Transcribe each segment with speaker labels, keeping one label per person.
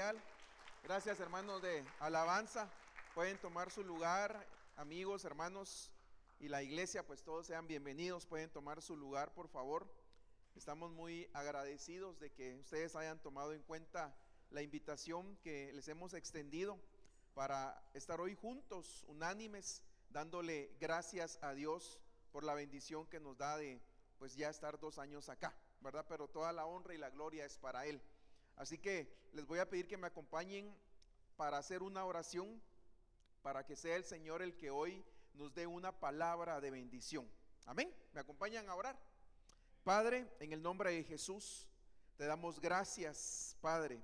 Speaker 1: genial. Gracias, hermanos de alabanza. Pueden tomar su lugar, amigos, hermanos, y la iglesia, pues todos sean bienvenidos. Pueden tomar su lugar, por favor. Estamos muy agradecidos de que ustedes hayan tomado en cuenta la invitación que les hemos extendido para estar hoy juntos, unánimes, dándole gracias a Dios por la bendición que nos da de pues ya estar 2 años acá, ¿verdad? Pero toda la honra y la gloria es para Él. Así que les voy a pedir que me acompañen para hacer una oración, para que sea el Señor el que hoy nos dé una palabra de bendición. Amén. ¿Me acompañan a orar? Padre, en el nombre de Jesús, te damos gracias, Padre,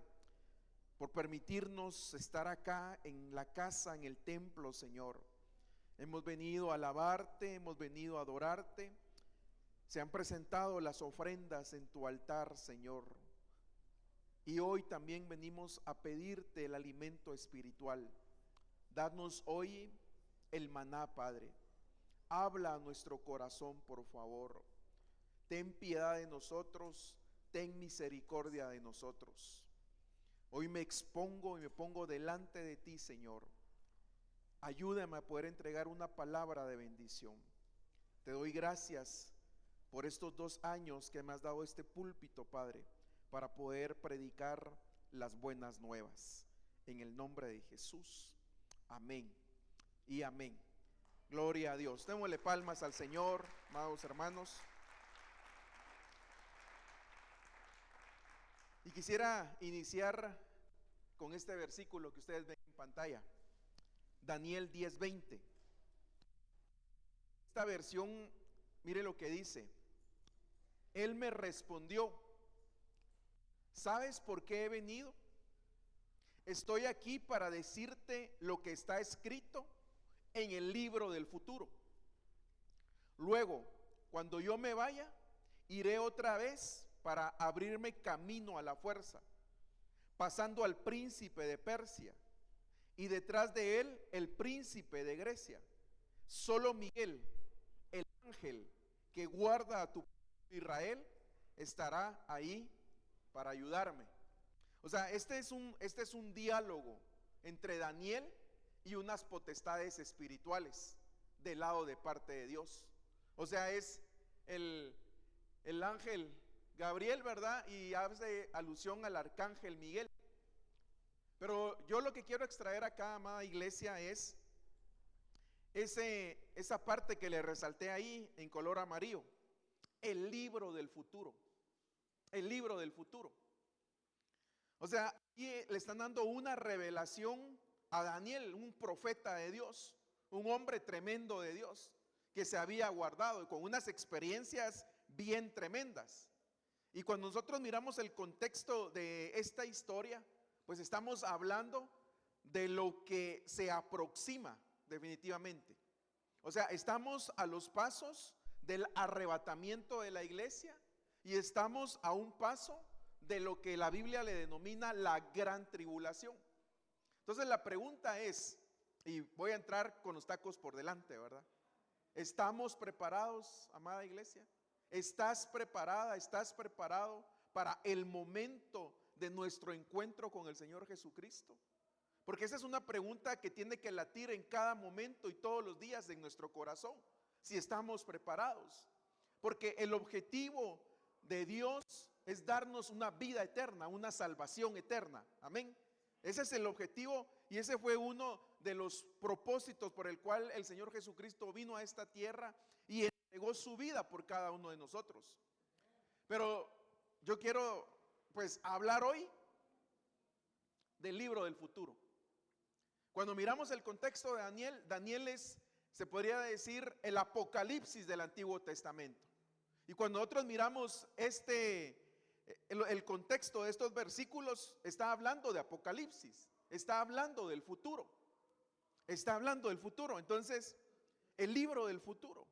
Speaker 1: por permitirnos estar acá en la casa, en el templo, Señor. Hemos venido a alabarte, hemos venido a adorarte. Se han presentado las ofrendas en tu altar, Señor. Y hoy también venimos a pedirte el alimento espiritual. Danos hoy el maná, Padre. Habla a nuestro corazón, por favor. Ten piedad de nosotros, ten misericordia de nosotros. Hoy me expongo y me pongo delante de ti, Señor. Ayúdame a poder entregar una palabra de bendición. Te doy gracias por estos 2 años que me has dado este púlpito, Padre, para poder predicar las buenas nuevas. En el nombre de Jesús. Amén y amén. Gloria a Dios. Démosle palmas al Señor, amados hermanos. Y quisiera iniciar con este versículo que ustedes ven en pantalla. Daniel 10:20. Esta versión, mire lo que dice. Él me respondió: ¿sabes por qué he venido? Estoy aquí para decirte lo que está escrito en el libro del futuro. Luego, cuando yo me vaya, iré otra vez para abrirme camino a la fuerza, pasando al príncipe de Persia y detrás de él el príncipe de Grecia. Solo Miguel, el ángel que guarda a tu pueblo Israel, estará ahí para ayudarme. O sea, este es un diálogo entre Daniel y unas potestades espirituales del lado de parte de Dios. O sea, es el ángel Gabriel, ¿verdad? Y hace alusión al arcángel Miguel. Pero yo lo que quiero extraer acá, amada iglesia, es esa parte que le resalté ahí en color amarillo. El libro del futuro. El libro del futuro. O sea, aquí le están dando una revelación a Daniel, un profeta de Dios, un hombre tremendo de Dios, que se había guardado con unas experiencias bien tremendas. Y cuando nosotros miramos el contexto de esta historia, pues estamos hablando de lo que se aproxima definitivamente. O sea, estamos a los pasos del arrebatamiento de la iglesia y estamos a un paso de lo que la Biblia le denomina la gran tribulación. Entonces la pregunta es, y voy a entrar con los tacos por delante, ¿verdad? ¿Estamos preparados, amada iglesia? ¿Estás preparada? ¿Estás preparado para el momento de nuestro encuentro con el Señor Jesucristo? Porque esa es una pregunta que tiene que latir en cada momento y todos los días en nuestro corazón, si estamos preparados. Porque el objetivo de Dios es darnos una vida eterna, una salvación eterna. Amén. Ese es el objetivo y ese fue uno de los propósitos por el cual el Señor Jesucristo vino a esta tierra y entregó su vida por cada uno de nosotros. Pero yo quiero pues hablar hoy del libro del futuro. Cuando miramos el contexto de Daniel, Daniel es, se podría decir, el Apocalipsis del Antiguo Testamento. Y cuando nosotros miramos el contexto de estos versículos, está hablando de Apocalipsis, está hablando del futuro, está hablando del futuro. Entonces, el libro del futuro.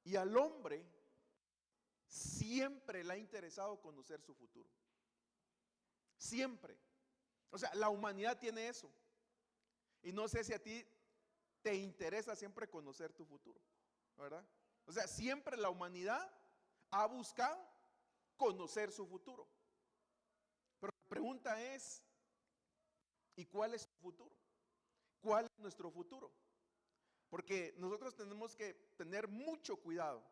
Speaker 1: Y al hombre siempre le ha interesado conocer su futuro. Siempre. O sea, la humanidad tiene eso. Y no sé si a ti te interesa siempre conocer tu futuro, ¿verdad? O sea, siempre la humanidad ha buscado conocer su futuro. pregunta es, ¿y cuál es tu futuro? ¿Cuál es nuestro futuro? Porque nosotros tenemos que tener mucho cuidado,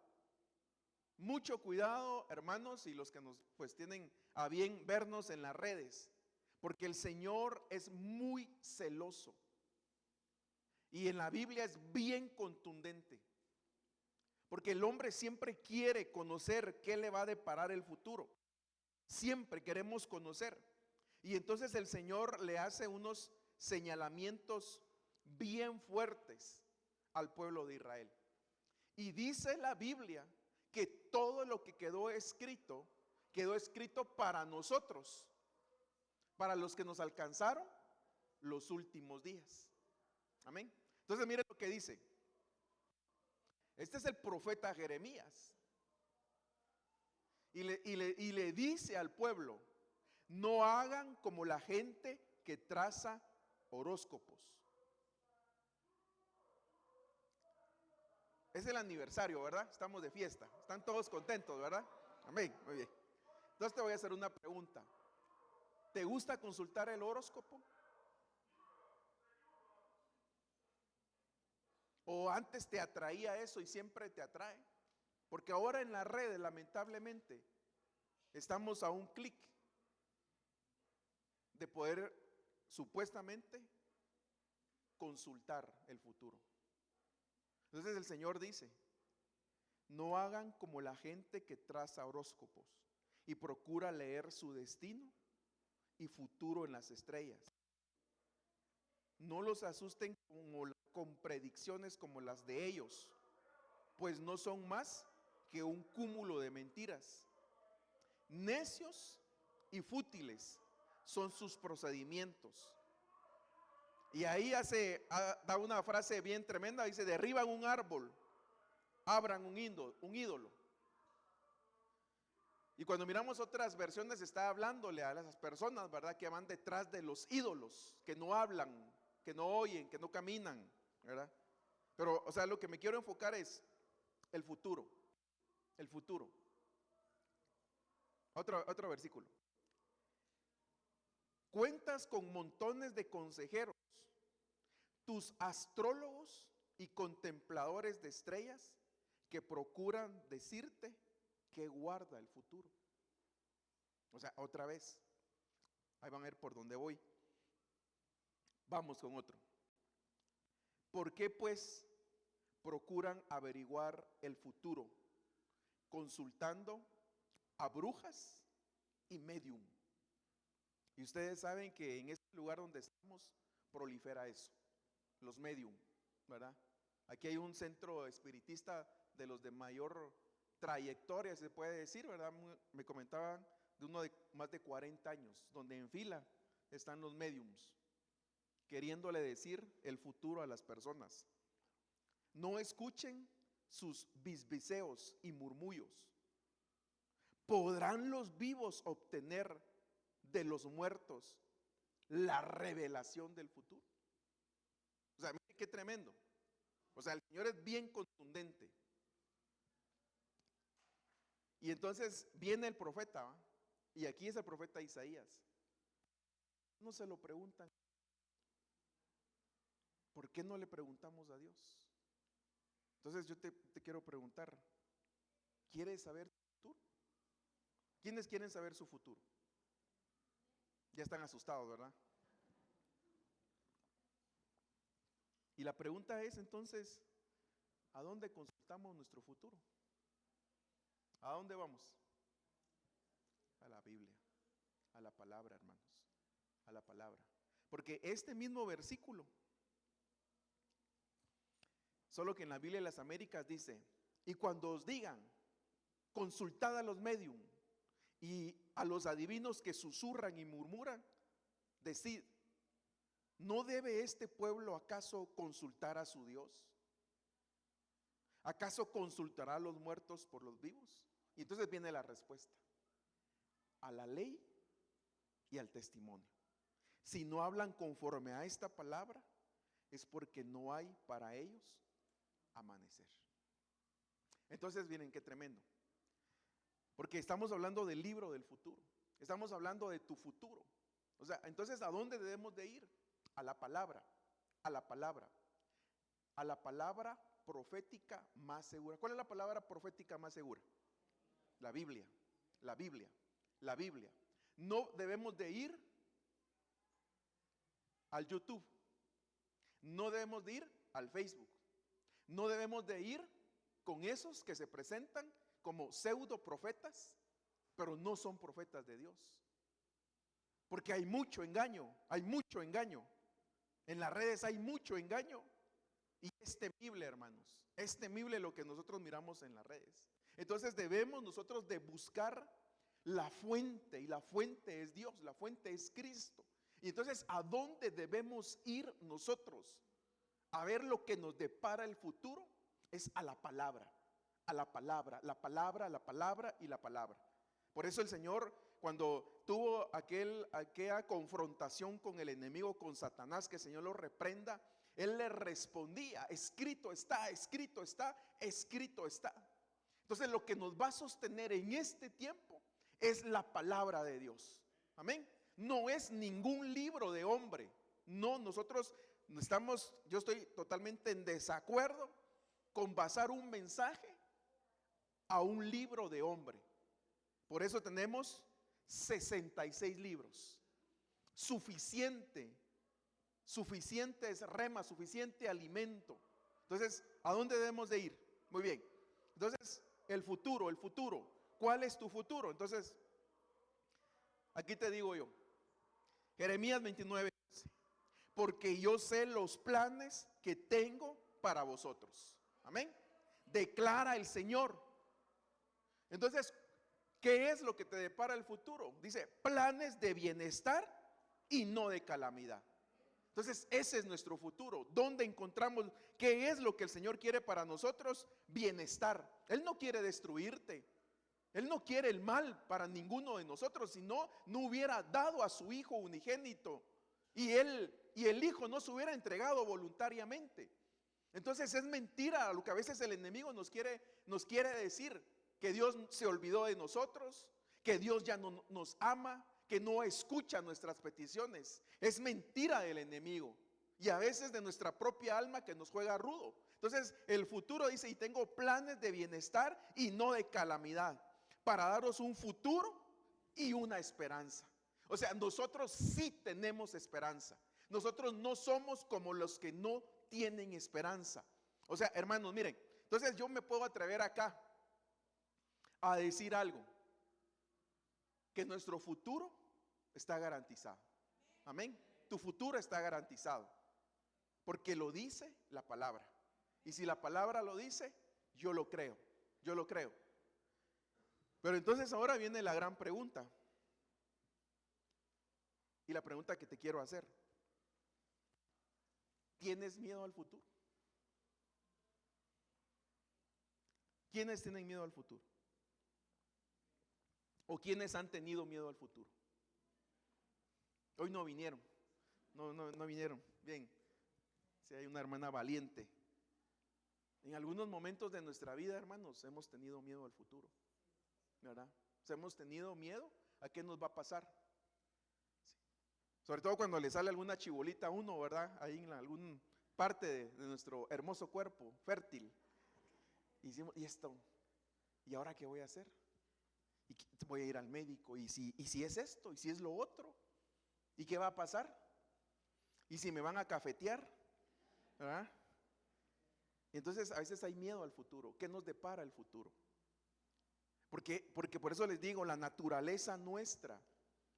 Speaker 1: hermanos, y los que nos pues tienen a bien vernos en las redes, porque el Señor es muy celoso y en la Biblia es bien contundente, porque el hombre siempre quiere conocer qué le va a deparar el futuro, siempre queremos conocer, y entonces el Señor le hace unos señalamientos bien fuertes al pueblo de Israel. Y dice la Biblia que todo lo que quedó escrito para nosotros, para los que nos alcanzaron los últimos días. Amén. Entonces mire lo que dice. Este es el profeta Jeremías. Y le dice al pueblo, no hagan como la gente que traza horóscopos. Es el aniversario, ¿verdad? Estamos de fiesta. Están todos contentos, ¿verdad? Amén. Muy bien. Entonces te voy a hacer una pregunta. ¿Te gusta consultar el horóscopo? ¿O antes te atraía eso y siempre te atrae? Porque ahora en las redes, lamentablemente, estamos a un clic de poder supuestamente consultar el futuro. Entonces el Señor dice, no hagan como la gente que traza horóscopos y procura leer su destino y futuro en las estrellas. No los asusten con predicciones como las de ellos, pues no son más que un cúmulo de mentiras. Necios y fútiles son sus procedimientos. Y ahí da una frase bien tremenda, dice, derriban un árbol, abran un ídolo. Y cuando miramos otras versiones está hablándole a las personas, ¿verdad? Que van detrás de los ídolos, que no hablan, que no oyen, que no caminan, ¿verdad? Pero, o sea, lo que me quiero enfocar es el futuro, el futuro. Otro versículo. Cuentas con montones de consejeros, tus astrólogos y contempladores de estrellas que procuran decirte que guarda el futuro. O sea, otra vez, ahí van a ver por dónde voy. Vamos con otro. ¿Por qué pues procuran averiguar el futuro consultando a brujas y medium? Y ustedes saben que en este lugar donde estamos prolifera eso, los medium, ¿verdad? Aquí hay un centro espiritista de los de mayor trayectoria, se puede decir, ¿verdad? Me comentaban de uno de más de 40 años, donde en fila están los mediums, queriéndole decir el futuro a las personas. No escuchen sus bisbiseos y murmullos. ¿Podrán los vivos obtener de los muertos la revelación del futuro? O sea, mire qué tremendo. O sea, el Señor es bien contundente. Y entonces viene el profeta, ¿va? Y aquí es el profeta Isaías. No se lo preguntan. ¿Por qué no le preguntamos a Dios? Entonces yo te quiero preguntar, ¿quieres saber tu futuro? ¿Quiénes quieren saber su futuro? Ya están asustados, ¿verdad? Y la pregunta es entonces, ¿a dónde consultamos nuestro futuro? ¿A dónde vamos? A la Biblia, a la palabra, hermanos, a la palabra. Porque este mismo versículo, solo que en la Biblia de las Américas dice, y cuando os digan, consultad a los medium y a los adivinos que susurran y murmuran, decid, ¿no debe este pueblo acaso consultar a su Dios? ¿Acaso consultará a los muertos por los vivos? Y entonces viene la respuesta, a la ley y al testimonio. Si no hablan conforme a esta palabra, es porque no hay para ellos amanecer. Entonces miren qué tremendo, porque estamos hablando del libro del futuro, estamos hablando de tu futuro. O sea, entonces, ¿a dónde debemos de ir? A la palabra, a la palabra, a la palabra profética más segura. ¿Cuál es la palabra profética más segura? La Biblia, la Biblia, la Biblia. No debemos de ir al YouTube, no debemos de ir al Facebook, no debemos de ir con esos que se presentan como pseudo profetas, pero no son profetas de Dios. Porque hay mucho engaño, hay mucho engaño. En las redes hay mucho engaño. Y es temible, hermanos, es temible lo que nosotros miramos en las redes. Entonces debemos nosotros de buscar la fuente, y la fuente es Dios, la fuente es Cristo. Y entonces, ¿a dónde debemos ir nosotros a ver lo que nos depara el futuro? Es a la palabra, a la palabra, la palabra, la palabra y la palabra. Por eso el Señor, cuando tuvo aquella confrontación con el enemigo, con Satanás, que el Señor lo reprenda, Él le respondía: escrito está, escrito está, escrito está. Entonces, lo que nos va a sostener en este tiempo es la palabra de Dios. Amén. No es ningún libro de hombre. No, nosotros yo estoy totalmente en desacuerdo con basar un mensaje a un libro de hombre. Por eso tenemos 66 libros. Suficiente es rema, suficiente alimento. Entonces, ¿a dónde debemos de ir? Muy bien. Entonces, el futuro. ¿Cuál es tu futuro? Entonces, aquí te digo yo, Jeremías 29, porque yo sé los planes que tengo para vosotros. Amén. Declara el Señor. Entonces, ¿qué es lo que te depara el futuro? Dice, planes de bienestar y no de calamidad. Entonces, ese es nuestro futuro. ¿Dónde encontramos qué es lo que el Señor quiere para nosotros? Bienestar. Él no quiere destruirte. Él no quiere el mal para ninguno de nosotros. Si no, no hubiera dado a su Hijo unigénito. Y el Hijo no se hubiera entregado voluntariamente. Entonces es mentira lo que a veces el enemigo nos quiere decir, que Dios se olvidó de nosotros, que Dios ya no nos ama, que no escucha nuestras peticiones. Es mentira del enemigo y a veces de nuestra propia alma que nos juega rudo. Entonces el futuro dice, y tengo planes de bienestar y no de calamidad, para daros un futuro y una esperanza. O sea, nosotros sí tenemos esperanza. Nosotros no somos como los que no tienen esperanza. O sea, hermanos, miren, entonces yo me puedo atrever acá a decir algo, que nuestro futuro está garantizado. Amén. Tu futuro está garantizado, porque lo dice la palabra. Y si la palabra lo dice, yo lo creo. Pero entonces ahora viene la gran pregunta. Y la pregunta que te quiero hacer: ¿tienes miedo al futuro? ¿Quiénes tienen miedo al futuro? ¿O quiénes han tenido miedo al futuro? Hoy no vinieron. No vinieron. Bien. Si hay una hermana valiente. En algunos momentos de nuestra vida, hermanos, hemos tenido miedo al futuro, ¿verdad? O sea, hemos tenido miedo a qué nos va a pasar. Sí. Sobre todo cuando le sale alguna chibolita a uno, ¿verdad? Ahí en alguna parte de nuestro hermoso cuerpo fértil. Y decimos, ¿y esto? ¿Y ahora qué voy a hacer? ¿Y voy a ir al médico? ¿Y si es esto? ¿Y si es lo otro? ¿Y qué va a pasar? ¿Y si me van a cafetear? ¿Verdad? Entonces a veces hay miedo al futuro. ¿Qué nos depara el futuro? Porque por eso les digo, la naturaleza nuestra,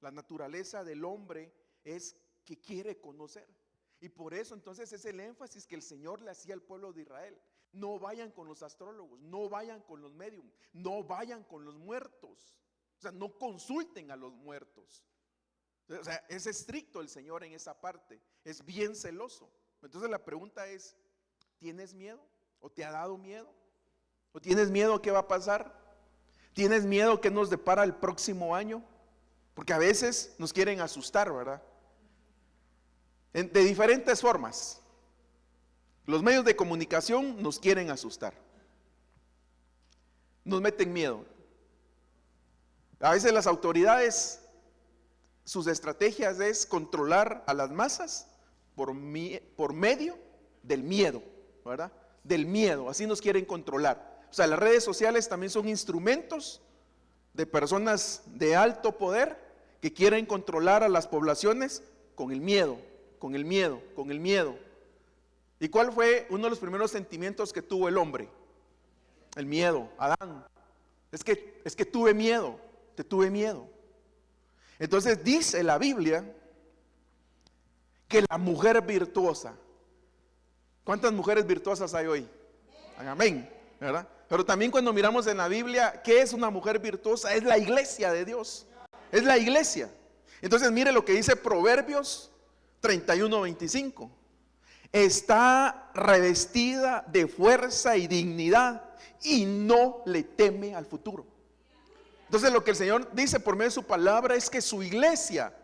Speaker 1: la naturaleza del hombre es que quiere conocer. Y por eso entonces es el énfasis que el Señor le hacía al pueblo de Israel. No vayan con los astrólogos, no vayan con los médiums, no vayan con los muertos. O sea, no consulten a los muertos. O sea, es estricto el Señor en esa parte, es bien celoso. Entonces la pregunta es, ¿tienes miedo? ¿O te ha dado miedo? ¿O tienes miedo qué va a pasar? ¿Tienes miedo qué nos depara el próximo año? Porque a veces nos quieren asustar, ¿verdad? De diferentes formas. Los medios de comunicación nos quieren asustar, nos meten miedo. A veces las autoridades sus estrategias es controlar a las masas por medio del miedo, ¿verdad? Del miedo, así nos quieren controlar. O sea, las redes sociales también son instrumentos de personas de alto poder que quieren controlar a las poblaciones con el miedo, con el miedo, con el miedo. ¿Y cuál fue uno de los primeros sentimientos que tuvo el hombre? El miedo. Adán, es que tuve miedo, te tuve miedo. Entonces dice la Biblia que la mujer virtuosa, ¿cuántas mujeres virtuosas hay hoy? Amén, ¿verdad? Pero también cuando miramos en la Biblia, ¿qué es una mujer virtuosa? Es la iglesia de Dios, es la iglesia. Entonces mire lo que dice Proverbios 31:25. Está revestida de fuerza y dignidad y no le teme al futuro. Entonces lo que el Señor dice por medio de su palabra es que su iglesia,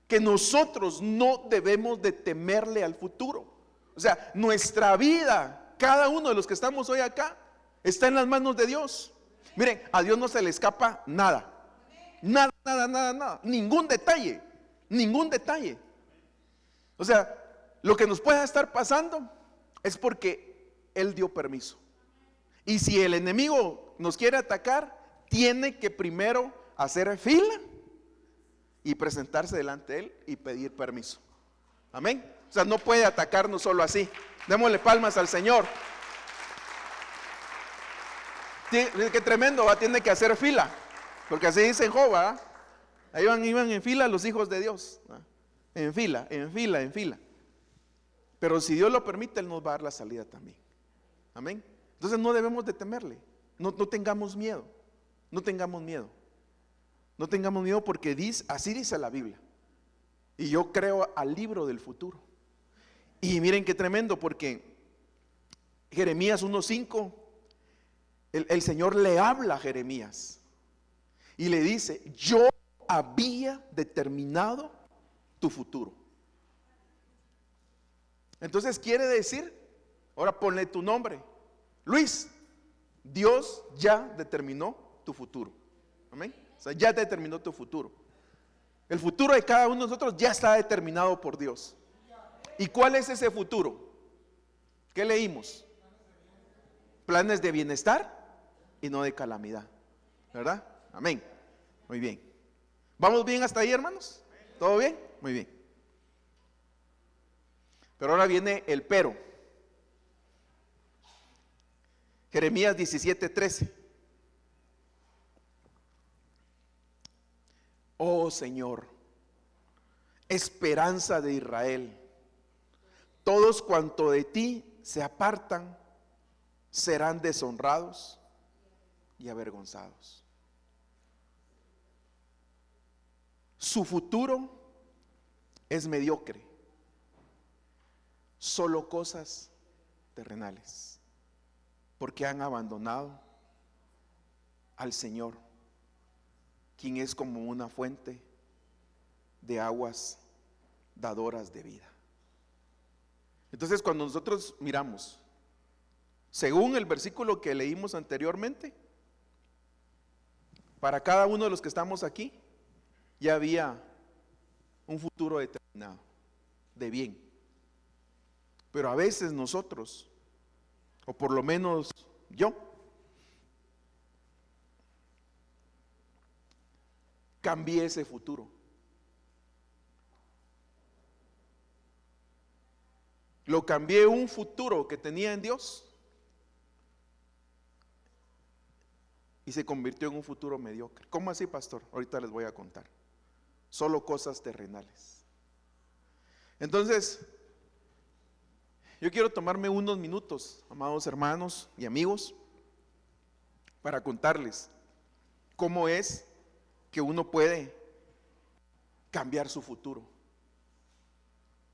Speaker 1: que nosotros no debemos de temerle al futuro. O sea, nuestra vida, cada uno de los que estamos hoy acá, está en las manos de Dios. Miren, a Dios no se le escapa nada. Nada, nada, nada, nada. Ningún detalle. Ningún detalle. O sea, lo que nos pueda estar pasando es porque Él dio permiso. Y si el enemigo nos quiere atacar, tiene que primero hacer fila y presentarse delante de Él y pedir permiso. Amén. O sea, no puede atacarnos solo así. Démosle palmas al Señor. Qué tremendo, ¿va? Tiene que hacer fila. Porque así dice Job, ¿va? Ahí iban en fila los hijos de Dios, ¿va? En fila, en fila, en fila. Pero si Dios lo permite, Él nos va a dar la salida también. Amén. Entonces no debemos de temerle. No tengamos miedo. No tengamos miedo. No tengamos miedo porque así dice la Biblia. Y yo creo al libro del futuro. Y miren qué tremendo, porque Jeremías 1:5, el Señor le habla a Jeremías y le dice: yo había determinado tu futuro. Entonces quiere decir, ahora ponle tu nombre, Luis, Dios ya determinó tu futuro. Amén. O sea, ya determinó tu futuro. El futuro de cada uno de nosotros ya está determinado por Dios. ¿Y cuál es ese futuro? ¿Qué leímos? Planes de bienestar y no de calamidad, ¿verdad? Amén. Muy bien. ¿Vamos bien hasta ahí, hermanos? ¿Todo bien? Muy bien. Pero ahora viene el pero. Jeremías 17:13. Oh Señor, esperanza de Israel, todos cuanto de ti se apartan serán deshonrados y avergonzados. Su futuro es mediocre, solo cosas terrenales, porque han abandonado al Señor, quien es como una fuente de aguas dadoras de vida. Entonces, cuando nosotros miramos, según el versículo que leímos anteriormente, para cada uno de los que estamos aquí, ya había un futuro determinado, de bien. Pero a veces nosotros, o por lo menos yo, cambié ese futuro. Lo cambié un futuro que tenía en Dios y se convirtió en un futuro mediocre. ¿Cómo así, pastor? Ahorita les voy a contar. Solo cosas terrenales. Entonces, yo quiero tomarme unos minutos, amados hermanos y amigos, para contarles cómo es que uno puede cambiar su futuro.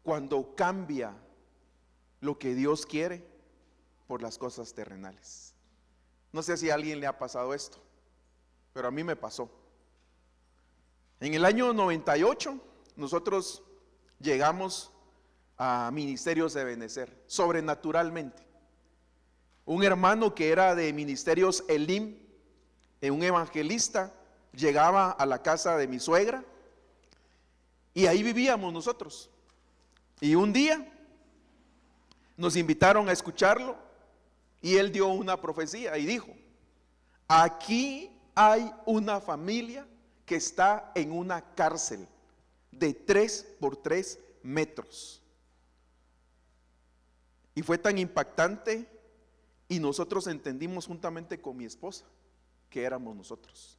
Speaker 1: Cuando cambia lo que Dios quiere por las cosas terrenales. No sé si a alguien le ha pasado esto, pero a mí me pasó. En el año 98 nosotros llegamos a Ministerios de Benecer, sobrenaturalmente. Un hermano que era de Ministerios Elim, un evangelista, llegaba a la casa de mi suegra Y ahí vivíamos nosotros. Y un día nos invitaron a escucharlo y él dio una profecía y dijo: aquí hay una familia que está en una cárcel de 3 por 3 metros. Y fue tan impactante, y nosotros entendimos juntamente con mi esposa que éramos nosotros,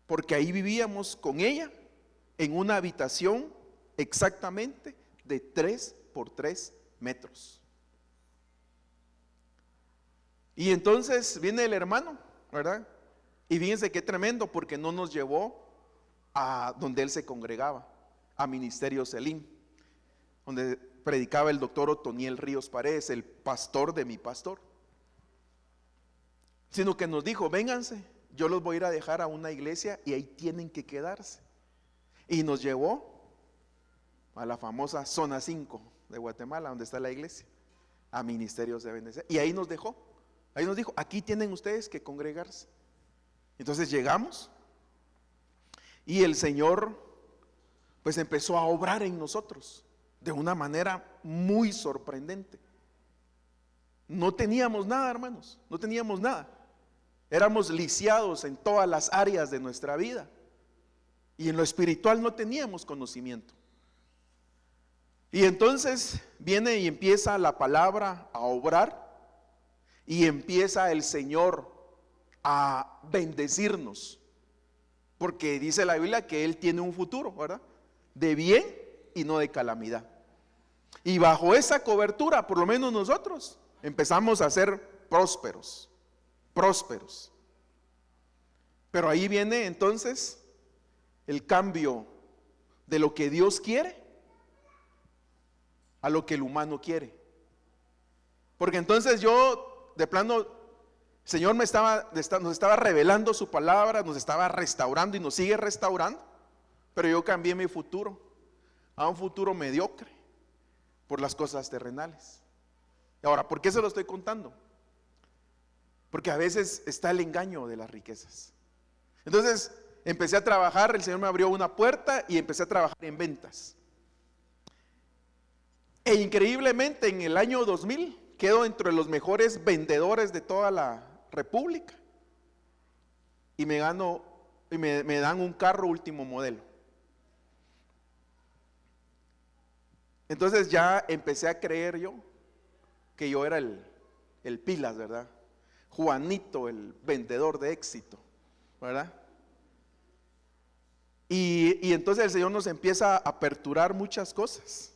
Speaker 1: porque ahí vivíamos con ella en una habitación exactamente de 3 por 3 metros. Y entonces viene el hermano, ¿verdad? Y fíjense qué tremendo, porque no nos llevó a donde él se congregaba, a Ministerio Selim, donde predicaba el doctor Otoniel Ríos Paredes, el pastor de mi pastor, sino que nos dijo: vénganse, yo los voy a ir a dejar a una iglesia y ahí tienen que quedarse. Y nos llevó a la famosa zona 5 de Guatemala, donde está la iglesia, a Ministerios de Bendición. Y ahí nos dejó, ahí nos dijo: aquí tienen ustedes que congregarse. Entonces llegamos y el Señor pues empezó a obrar en nosotros de una manera muy sorprendente. No teníamos nada, hermanos, no teníamos nada. Éramos lisiados en todas las áreas de nuestra vida, y en lo espiritual no teníamos conocimiento. Y entonces viene y empieza la palabra a obrar, y empieza el Señor a bendecirnos, porque dice la Biblia que Él tiene un futuro, ¿verdad?, de bien y no de calamidad. Y bajo esa cobertura, por lo menos nosotros empezamos a ser prósperos. Pero ahí viene entonces el cambio de lo que Dios quiere a lo que el humano quiere. Porque entonces yo, de plano, el Señor nos estaba revelando su palabra, nos estaba restaurando y nos sigue restaurando, pero yo cambié mi futuro a un futuro mediocre por las cosas terrenales. Ahora, ¿por qué se lo estoy contando? Porque a veces está el engaño de las riquezas. Entonces empecé a trabajar, el Señor me abrió una puerta y empecé a trabajar en ventas. E increíblemente en el año 2000 quedo entre los mejores vendedores de toda la República. Y me dan un carro último modelo. Entonces ya empecé a creer yo que yo era el pilas, ¿verdad? Juanito, el vendedor de éxito, ¿verdad? Y entonces el Señor nos empieza a aperturar muchas cosas.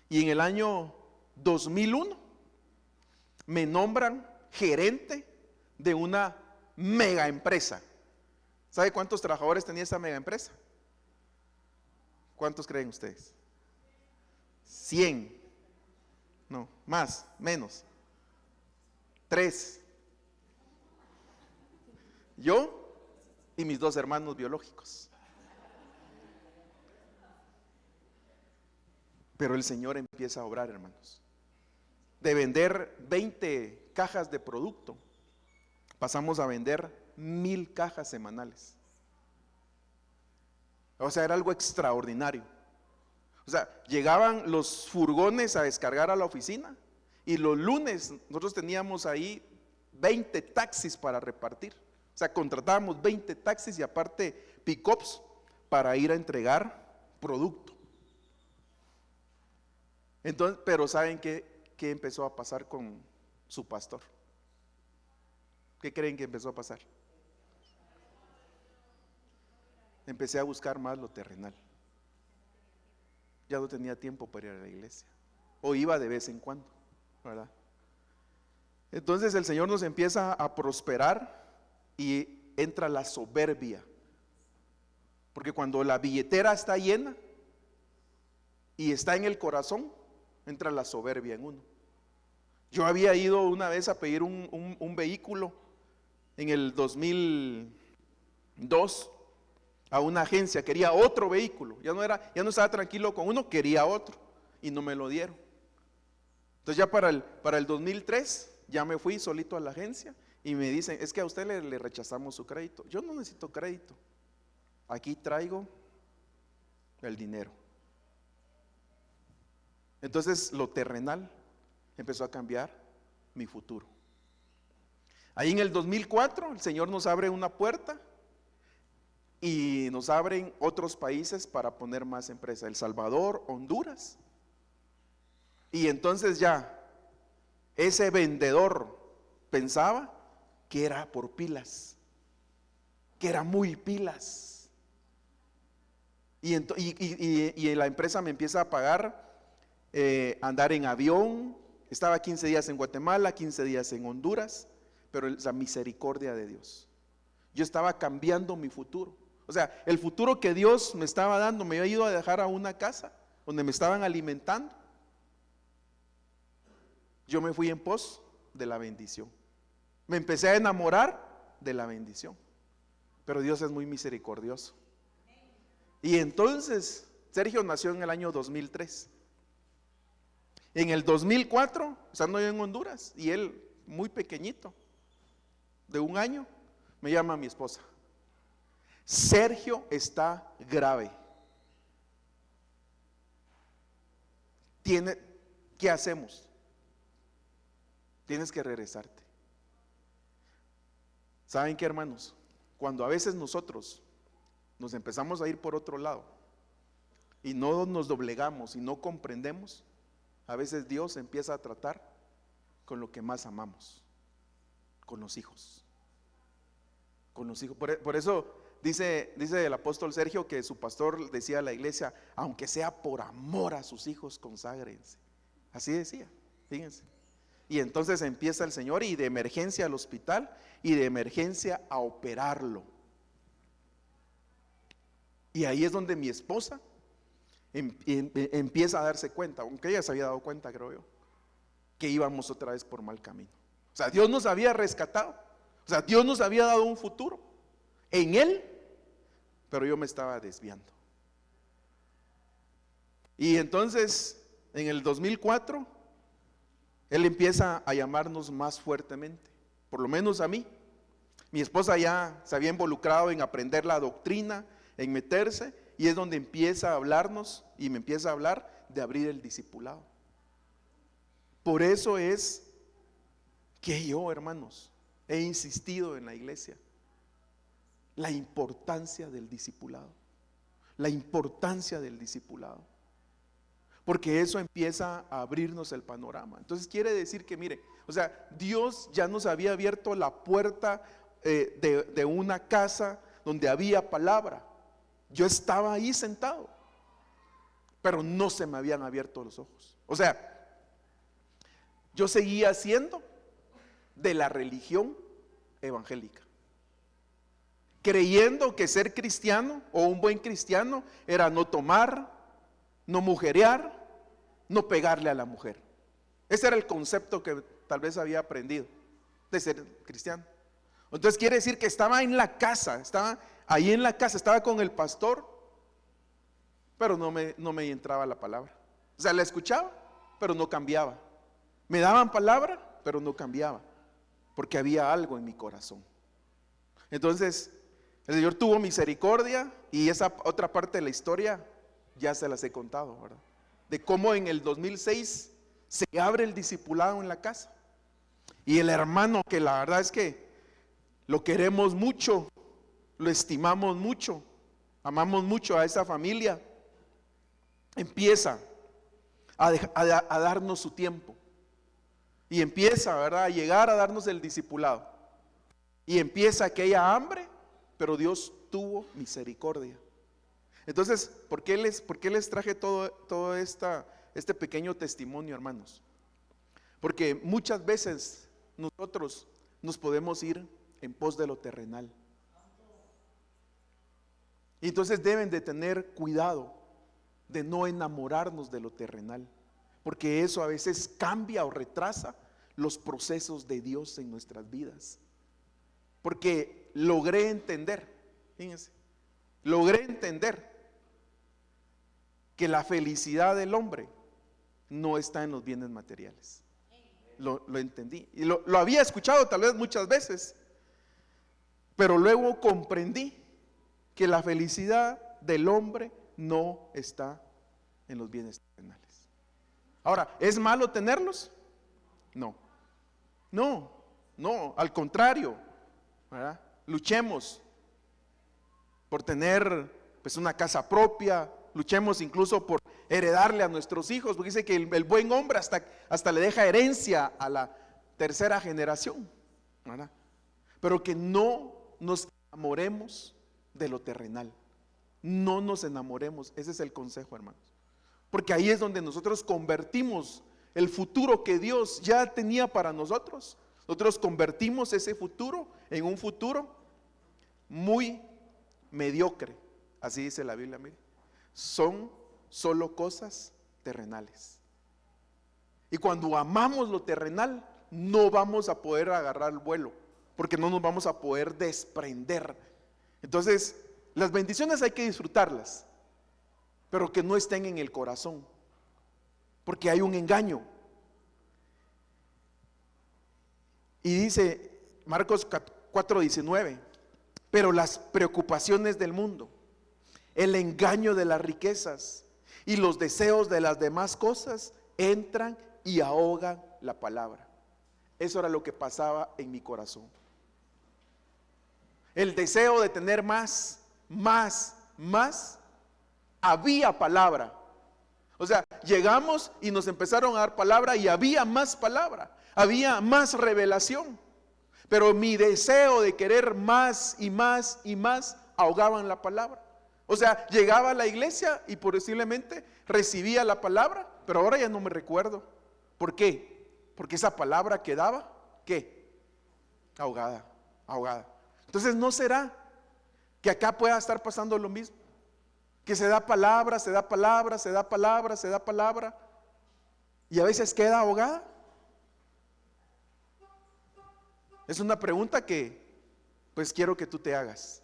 Speaker 1: Y en el año 2001 me nombran gerente de una mega empresa. ¿Sabe cuántos trabajadores tenía esa mega empresa? ¿Cuántos creen ustedes? 100. No, más, menos. 3. Yo y mis 2 hermanos biológicos. Pero el Señor empieza a obrar, hermanos. De vender 20 cajas de producto, pasamos a vender 1000 cajas semanales. O sea, era algo extraordinario. O sea, llegaban los furgones a descargar a la oficina, y los lunes nosotros teníamos ahí 20 taxis para repartir. O sea, contratábamos 20 taxis y aparte pick-ups para ir a entregar producto. Entonces, pero ¿saben qué empezó a pasar con su pastor? ¿Qué creen que empezó a pasar? Empecé a buscar más lo terrenal. Ya no tenía tiempo para ir a la iglesia, o iba de vez en cuando, ¿verdad? Entonces el Señor nos empieza a prosperar y entra la soberbia, porque cuando la billetera está llena y está en el corazón, entra la soberbia en uno. Yo había ido una vez a pedir un vehículo en el 2002 a una agencia, quería otro vehículo, ya no estaba tranquilo con uno, quería otro, y no me lo dieron. Entonces ya para el 2003 ya me fui solito a la agencia y me dicen: es que a usted le rechazamos su crédito. Yo no necesito crédito, aquí traigo el dinero. Entonces lo terrenal empezó a cambiar mi futuro. Ahí en el 2004 el Señor nos abre una puerta y nos abren otros países para poner más empresas, El Salvador, Honduras. Y entonces ya ese vendedor pensaba que era por pilas, que era muy pilas. Y la empresa me empieza a pagar andar en avión. Estaba 15 días en Guatemala, 15 días en Honduras, pero esa misericordia de Dios. Yo estaba cambiando mi futuro. O sea, el futuro que Dios me estaba dando, me había ido a dejar a una casa donde me estaban alimentando. Yo me fui en pos de la bendición. Me empecé a enamorar de la bendición. Pero Dios es muy misericordioso. Y entonces Sergio nació en el año 2003. En el 2004, estando yo en Honduras, y él muy pequeñito, de 1 año, me llama mi esposa: Sergio está grave. ¿Qué hacemos? Tienes que regresarte. ¿Saben qué, hermanos? Cuando a veces nosotros nos empezamos a ir por otro lado y no nos doblegamos y no comprendemos, a veces Dios empieza a tratar con lo que más amamos, con los hijos. Con los hijos. Por eso dice el apóstol Sergio que su pastor decía a la iglesia: aunque sea por amor a sus hijos, conságrense. Así decía, fíjense. Y entonces empieza el Señor, y de emergencia al hospital, y de emergencia a operarlo. Y ahí es donde mi esposa empieza a darse cuenta, aunque ella se había dado cuenta, creo yo, que íbamos otra vez por mal camino. O sea, Dios nos había rescatado. O sea, Dios nos había dado un futuro en Él, pero yo me estaba desviando. Y entonces, en el 2004, Él empieza a llamarnos más fuertemente, por lo menos a mí. Mi esposa ya se había involucrado en aprender la doctrina, en meterse, y es donde empieza a hablarnos, y me empieza a hablar de abrir el discipulado. Por eso es que yo, hermanos, he insistido en la iglesia la importancia del discipulado, la importancia del discipulado, porque eso empieza a abrirnos el panorama. Entonces quiere decir que, mire, o sea, Dios ya nos había abierto la puerta de una casa donde había palabra. Yo estaba ahí sentado, pero no se me habían abierto los ojos. O sea, yo seguía siendo de la religión evangélica, creyendo que ser cristiano o un buen cristiano era no tomar, no mujerear, no pegarle a la mujer. Ese era el concepto que tal vez había aprendido de ser cristiano. Entonces quiere decir que estaba en la casa, estaba ahí en la casa, estaba con el pastor, pero no me entraba la palabra. O sea, la escuchaba, pero no cambiaba. Me daban palabra, pero no cambiaba, porque había algo en mi corazón. Entonces el Señor tuvo misericordia, y esa otra parte de la historia ya se las he contado, ¿verdad? De cómo en el 2006 se abre el discipulado en la casa, y el hermano, que la verdad es que lo queremos mucho, lo estimamos mucho, amamos mucho a esa familia, empieza a darnos su tiempo, y empieza, ¿verdad?, a llegar a darnos el discipulado, y empieza aquella hambre, pero Dios tuvo misericordia. Entonces, ¿por qué les traje todo este pequeño testimonio, hermanos? Porque muchas veces nosotros nos podemos ir en pos de lo terrenal, y entonces deben de tener cuidado de no enamorarnos de lo terrenal, porque eso a veces cambia o retrasa los procesos de Dios en nuestras vidas. Porque logré entender, fíjense, que la felicidad del hombre no está en los bienes materiales. Lo entendí, y lo había escuchado tal vez muchas veces, pero luego comprendí que la felicidad del hombre no está en los bienes terrenales. Ahora, ¿es malo tenerlos? No, no, al contrario, ¿verdad? Luchemos por tener pues una casa propia, luchemos incluso por heredarle a nuestros hijos, porque dice que el buen hombre hasta le deja herencia a la tercera generación, ¿verdad? Pero que no nos enamoremos de lo terrenal, no nos enamoremos, ese es el consejo, hermanos, porque ahí es donde nosotros convertimos el futuro que Dios ya tenía para nosotros. Nosotros convertimos ese futuro en un futuro muy mediocre, así dice la Biblia. Mire, son solo cosas terrenales, y cuando amamos lo terrenal no vamos a poder agarrar el vuelo, porque no nos vamos a poder desprender. Entonces, las bendiciones hay que disfrutarlas, pero que no estén en el corazón, porque hay un engaño. Y dice Marcos 4:19, pero las preocupaciones del mundo, el engaño de las riquezas y los deseos de las demás cosas entran y ahogan la palabra. Eso era lo que pasaba en mi corazón. El deseo de tener más. Había palabra. O sea, llegamos y nos empezaron a dar palabra y había más palabra, había más revelación. Pero mi deseo de querer más y más y más ahogaban la palabra. O sea, llegaba a la iglesia y posiblemente recibía la palabra, pero ahora ya no me recuerdo. ¿Por qué? Porque esa palabra quedaba, ¿qué? Ahogada. Entonces, ¿no será que acá pueda estar pasando lo mismo? Que se da palabra, y a veces queda ahogada. Es una pregunta que pues quiero que tú te hagas,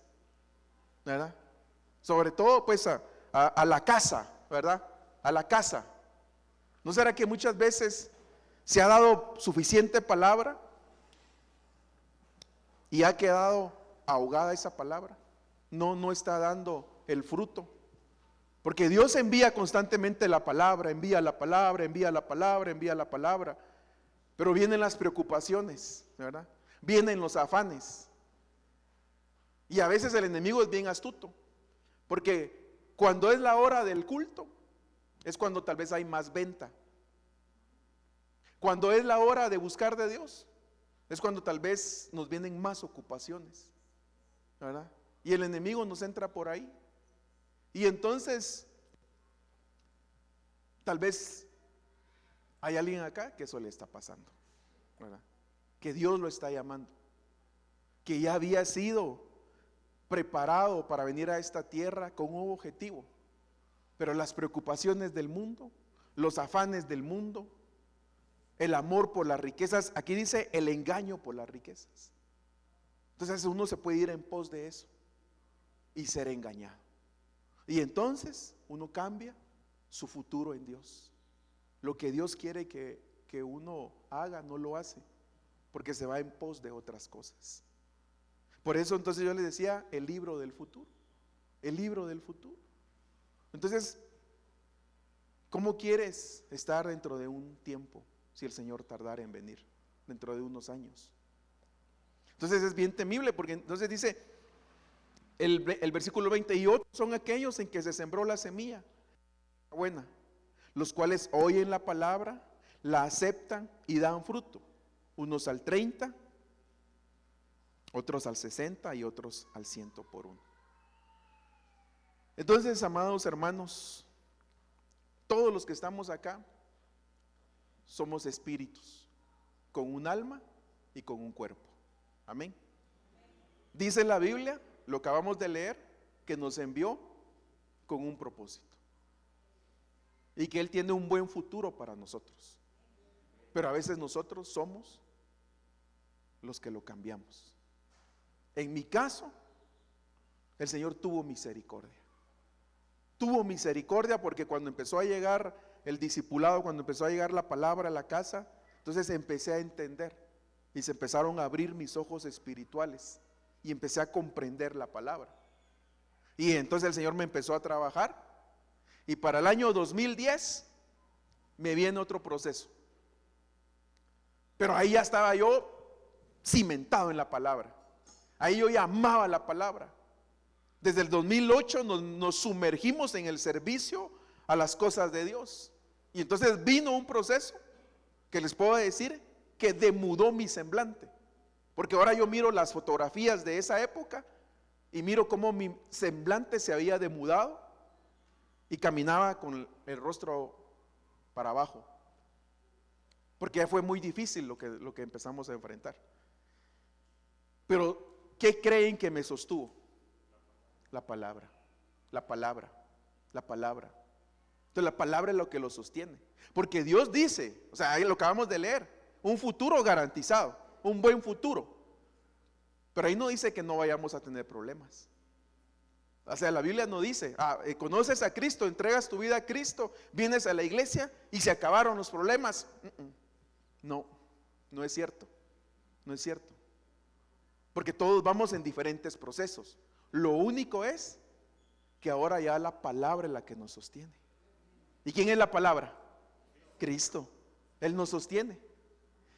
Speaker 1: ¿verdad? Sobre todo pues a la casa, ¿verdad? A la casa. ¿No será que muchas veces se ha dado suficiente palabra y ha quedado ahogada esa palabra? No está dando el fruto. Porque Dios envía constantemente la palabra, envía la palabra, pero vienen las preocupaciones, ¿verdad? Vienen los afanes. Y a veces el enemigo es bien astuto, porque cuando es la hora del culto, es cuando tal vez hay más venta. Cuando es la hora de buscar de Dios, es cuando tal vez nos vienen más ocupaciones, ¿verdad? Y el enemigo nos entra por ahí. Y entonces, tal vez hay alguien acá que eso le está pasando, ¿verdad? Que Dios lo está llamando, que ya había sido preparado para venir a esta tierra con un objetivo, pero las preocupaciones del mundo, los afanes del mundo, el amor por las riquezas, aquí dice el engaño por las riquezas. Entonces uno se puede ir en pos de eso y ser engañado. Y entonces uno cambia su futuro en Dios. Lo que Dios quiere que uno haga, no lo hace, porque se va en pos de otras cosas. Por eso entonces yo les decía, el libro del futuro. El libro del futuro. Entonces, ¿cómo quieres estar dentro de un tiempo si el Señor tardara en venir? Dentro de unos años. Entonces es bien temible, porque entonces dice el versículo 20, y otros son aquellos en que se sembró la semilla buena, los cuales oyen la palabra, la aceptan y dan fruto, unos al 30, otros al 60 y otros al 100 por uno. Entonces, amados hermanos, todos los que estamos acá somos espíritus con un alma y con un cuerpo. Amén. Dice la Biblia, lo acabamos de leer, que nos envió con un propósito y que Él tiene un buen futuro para nosotros. Pero a veces nosotros somos los que lo cambiamos. En mi caso, el Señor tuvo misericordia. Tuvo misericordia porque cuando empezó a llegar el discipulado, cuando empezó a llegar la palabra a la casa, entonces empecé a entender y se empezaron a abrir mis ojos espirituales y empecé a comprender la palabra. Y entonces el Señor me empezó a trabajar Y para el año 2010 me viene otro proceso. Pero ahí ya estaba yo cimentado en la palabra. Ahí yo ya amaba la palabra. Desde el 2008 nos sumergimos en el servicio a las cosas de Dios. Y entonces vino un proceso que les puedo decir que demudó mi semblante. Porque ahora yo miro las fotografías de esa época y miro cómo mi semblante se había demudado y caminaba con el rostro para abajo. Porque ya fue muy difícil lo que empezamos a enfrentar. Pero, ¿qué creen que me sostuvo? La palabra, la palabra, la palabra. Entonces la palabra es lo que lo sostiene. Porque Dios dice, o sea, ahí lo acabamos de leer, un futuro garantizado, un buen futuro. Pero ahí no dice que no vayamos a tener problemas. O sea, la Biblia no dice, conoces a Cristo, entregas tu vida a Cristo, vienes a la iglesia y se acabaron los problemas. No, no es cierto, no es cierto. Porque todos vamos en diferentes procesos. Lo único es que ahora ya la palabra es la que nos sostiene. ¿Y quién es la palabra? Cristo. Él nos sostiene.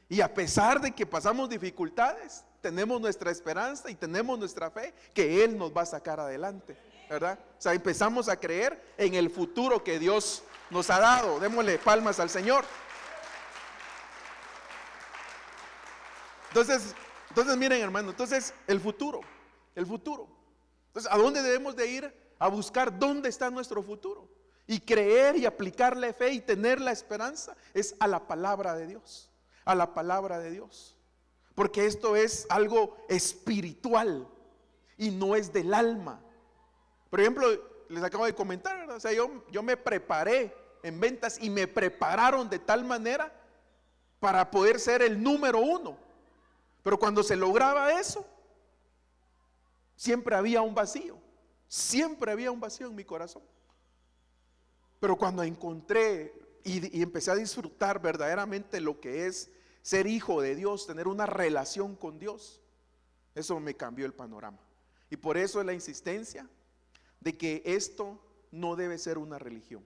Speaker 1: Y a pesar de que pasamos dificultades, tenemos nuestra esperanza y tenemos nuestra fe que Él nos va a sacar adelante, ¿verdad? O sea, empezamos a creer en el futuro que Dios nos ha dado. Démosle palmas al Señor. Entonces miren, hermano, entonces el futuro. Entonces, ¿a dónde debemos de ir a buscar dónde está nuestro futuro? Y creer y aplicarle fe y tener la esperanza es a la palabra de Dios, a la palabra de Dios. Porque esto es algo espiritual y no es del alma. Por ejemplo, les acabo de comentar, ¿verdad? O sea, yo me preparé en ventas y me prepararon de tal manera para poder ser el número 1. Pero cuando se lograba eso, siempre había un vacío. Siempre había un vacío en mi corazón. Pero cuando encontré y empecé a disfrutar verdaderamente lo que es ser hijo de Dios, tener una relación con Dios, eso me cambió el panorama. Y por eso es la insistencia de que esto no debe ser una religión,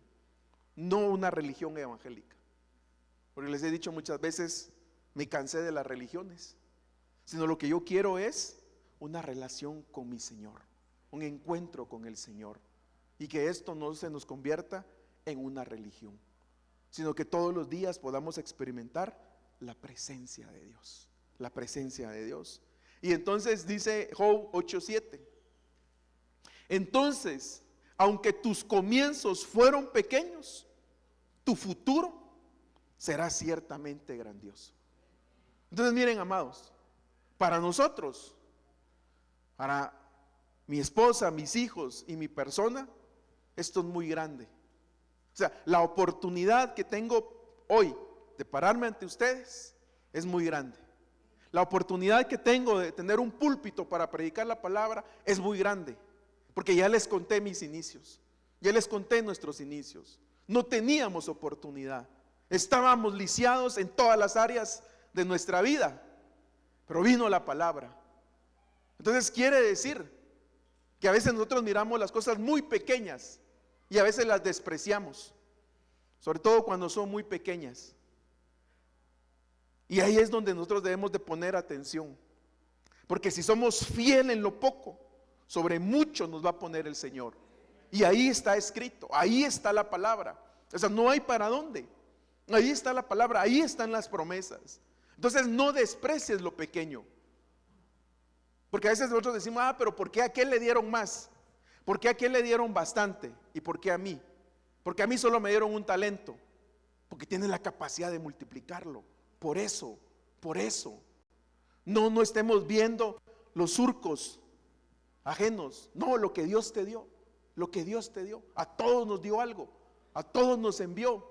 Speaker 1: no una religión evangélica. Porque les he dicho muchas veces, me cansé de las religiones, sino lo que yo quiero es una relación con mi Señor, un encuentro con el Señor, y que esto no se nos convierta en una religión, sino que todos los días podamos experimentar la presencia de Dios, la presencia de Dios. Y entonces dice Job 8:7, entonces, aunque tus comienzos fueron pequeños, tu futuro será ciertamente grandioso. Entonces miren, amados, para nosotros, para mi esposa, mis hijos y mi persona, esto es muy grande. O sea, la oportunidad que tengo hoy de pararme ante ustedes es muy grande. La oportunidad que tengo de tener un púlpito para predicar la palabra es muy grande. Porque ya les conté mis inicios, ya les conté nuestros inicios. No teníamos oportunidad, estábamos lisiados en todas las áreas de nuestra vida, pero vino la palabra. Entonces quiere decir que a veces nosotros miramos las cosas muy pequeñas y a veces las despreciamos, sobre todo cuando son muy pequeñas. Y ahí es donde nosotros debemos de poner atención, porque si somos fieles en lo poco, sobre mucho nos va a poner el Señor. Y ahí está escrito, ahí está la palabra. O sea, no hay para dónde. Ahí está la palabra, ahí están las promesas. Entonces no desprecies lo pequeño. Porque a veces nosotros decimos, pero ¿por qué a aquel le dieron más? ¿Por qué a aquel le dieron bastante? ¿Y por qué a mí? Porque a mí solo me dieron un talento. Porque tiene la capacidad de multiplicarlo. Por eso. No estemos viendo los surcos ajenos. No, lo que Dios te dio. Lo que Dios te dio. A todos nos dio algo. A todos nos envió.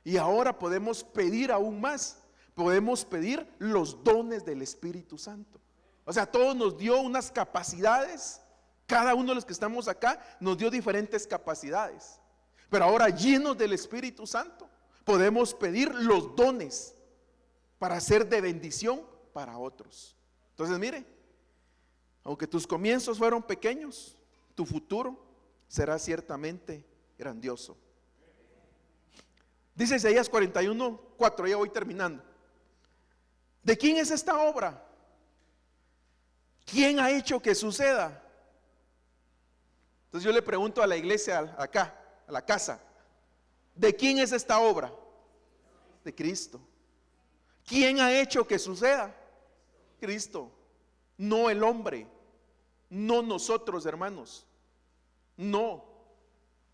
Speaker 1: Y ahora podemos pedir aún más. Podemos pedir los dones del Espíritu Santo. O sea, todos nos dio unas capacidades. Cada uno de los que estamos acá nos dio diferentes capacidades. Pero ahora, llenos del Espíritu Santo, podemos pedir los dones para ser de bendición para otros. Entonces mire, aunque tus comienzos fueron pequeños, tu futuro será ciertamente grandioso. Dice Isaías 41:4, ya voy terminando. ¿De quién es esta obra? ¿Quién ha hecho que suceda? Entonces yo le pregunto a la iglesia acá, a la casa, ¿de quién es esta obra? De Cristo. ¿Quién ha hecho que suceda? Cristo, no el hombre, no nosotros, hermanos. No,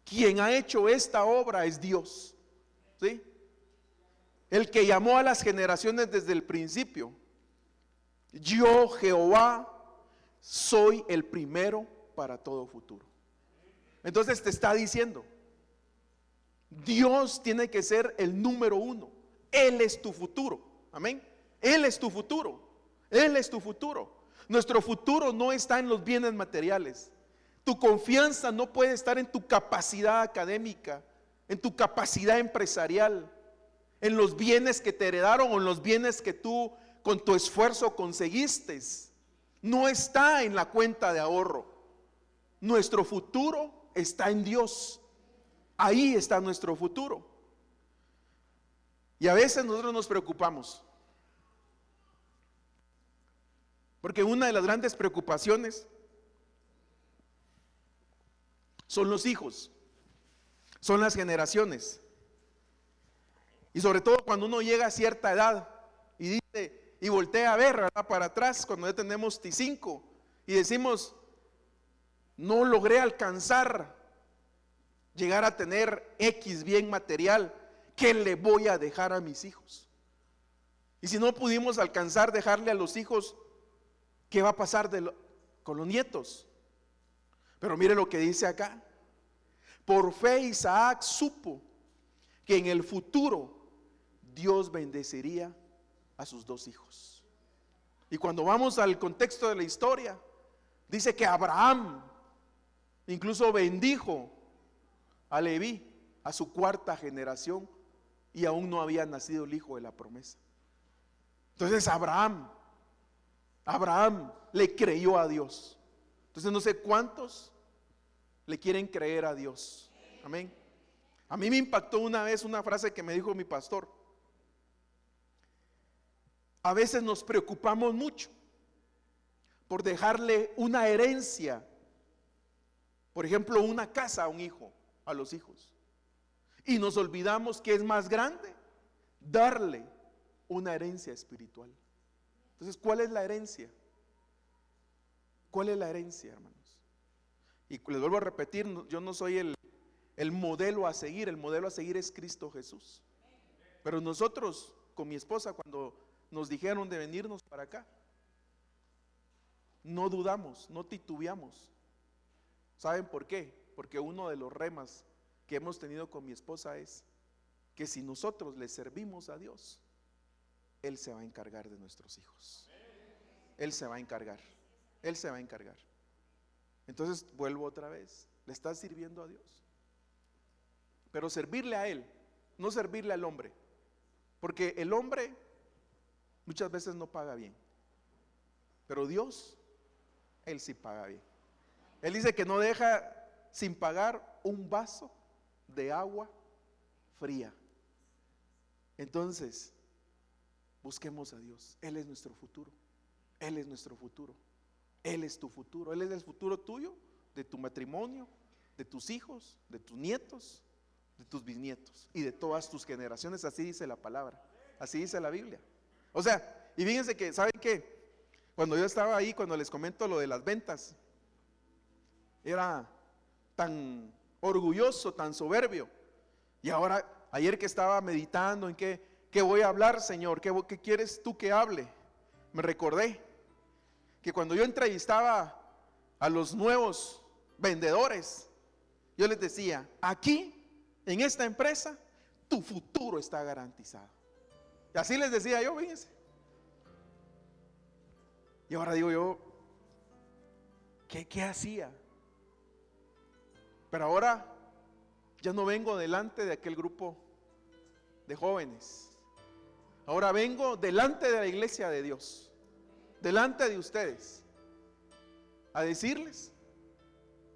Speaker 1: quien ha hecho esta obra es Dios, ¿sí? El que llamó a las generaciones desde el principio. Yo, Jehová, soy el primero para todo futuro. Entonces te está diciendo, Dios tiene que ser el número uno. Él es tu futuro. Amén. Él es tu futuro. Él es tu futuro. Nuestro futuro no está en los bienes materiales. Tu confianza no puede estar en tu capacidad académica, en tu capacidad empresarial, en los bienes que te heredaron o en los bienes que tú con tu esfuerzo conseguiste. No está en la cuenta de ahorro. Nuestro futuro está en Dios. Ahí está nuestro futuro. Y a veces nosotros nos preocupamos, porque una de las grandes preocupaciones son los hijos, son las generaciones. Y sobre todo cuando uno llega a cierta edad y dice, y voltea a ver, ¿verdad?, para atrás, cuando ya tenemos T5 y decimos, no logré alcanzar, llegar a tener X bien material, ¿qué le voy a dejar a mis hijos? Y si no pudimos alcanzar dejarle a los hijos, ¿qué va a pasar con los nietos? Pero mire lo que dice acá. Por fe Isaac supo que en el futuro Dios bendeciría a sus dos hijos. Y cuando vamos al contexto de la historia, dice que Abraham incluso bendijo a Leví, a su cuarta generación, y aún no había nacido el hijo de la promesa. Entonces Abraham le creyó a Dios. Entonces no sé cuántos le quieren creer a Dios. Amén. A mí me impactó una vez una frase que me dijo mi pastor. A veces nos preocupamos mucho por dejarle una herencia, por ejemplo, una casa a un hijo, a los hijos, y nos olvidamos que es más grande darle una herencia espiritual. Entonces, ¿cuál es la herencia? ¿Cuál es la herencia, hermanos? Y les vuelvo a repetir, yo no soy el modelo a seguir. El modelo a seguir es Cristo Jesús. Pero nosotros, con mi esposa, cuando nos dijeron de venirnos para acá, no dudamos, no titubeamos. ¿Saben por qué? Porque uno de los remas que hemos tenido con mi esposa es que si nosotros le servimos a Dios, Él se va a encargar de nuestros hijos. Él se va a encargar. Él se va a encargar. Entonces vuelvo otra vez. Le estás sirviendo a Dios, pero servirle a Él, no servirle al hombre, porque el hombre muchas veces no paga bien, pero Dios, Él sí paga bien. Él dice que no deja sin pagar un vaso de agua fría. Entonces busquemos a Dios. Él es nuestro futuro. Él es nuestro futuro. Él es tu futuro. Él es el futuro tuyo, de tu matrimonio, de tus hijos, de tus nietos, de tus bisnietos y de todas tus generaciones. Así dice la palabra, así dice la Biblia. O sea, y fíjense que, ¿saben qué? Cuando yo estaba ahí, cuando les comento lo de las ventas, era tan orgulloso, tan soberbio. Y ahora, ayer que estaba meditando en qué voy a hablar, Señor, ¿qué quieres tú que hable? Me recordé que cuando yo entrevistaba a los nuevos vendedores, yo les decía, aquí, en esta empresa, tu futuro está garantizado. Y así les decía yo, fíjense. Y ahora digo yo, ¿qué hacía? Pero ahora ya no vengo delante de aquel grupo de jóvenes. Ahora vengo delante de la iglesia de Dios, delante de ustedes, a decirles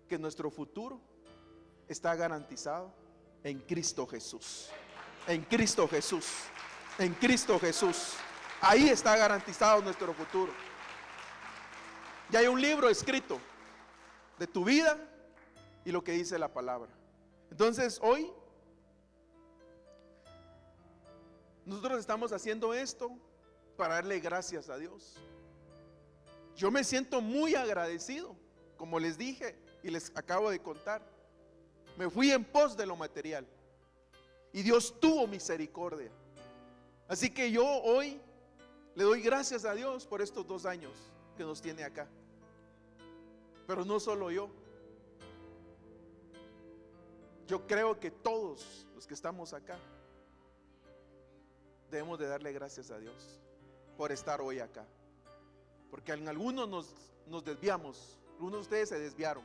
Speaker 1: que nuestro futuro está garantizado en Cristo Jesús. En Cristo Jesús. En Cristo Jesús. Ahí está garantizado nuestro futuro. Ya hay un libro escrito de tu vida y lo que dice la palabra. Entonces hoy nosotros estamos haciendo esto para darle gracias a Dios. Yo me siento muy agradecido, como les dije y les acabo de contar. Me fui en pos de lo material y Dios tuvo misericordia. Así que yo hoy le doy gracias a Dios por estos 2 años que nos tiene acá. Pero no solo yo. Yo creo que todos los que estamos acá debemos de darle gracias a Dios por estar hoy acá. Porque en algunos nos desviamos. Algunos de ustedes se desviaron.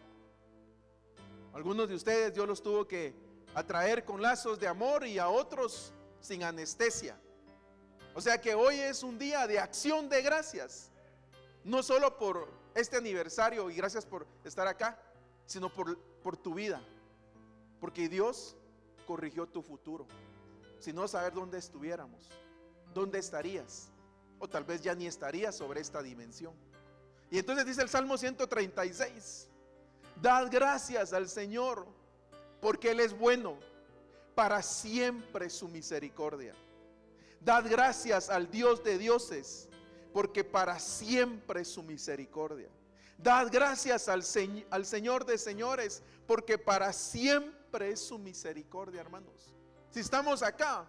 Speaker 1: Algunos de ustedes Dios los tuvo que atraer con lazos de amor y a otros sin anestesia. O sea que hoy es un día de acción de gracias. No solo por este aniversario y gracias por estar acá, sino por tu vida. Porque Dios corrigió tu futuro. Si no, saber dónde estuviéramos, dónde estarías, o tal vez ya ni estarías sobre esta dimensión. Y entonces dice el Salmo 136: dad gracias al Señor, porque Él es bueno, para siempre su misericordia. Dad gracias al Dios de dioses, porque para siempre su misericordia. Dad gracias al Señor de señores, porque para siempre es su misericordia, hermanos. Si estamos acá,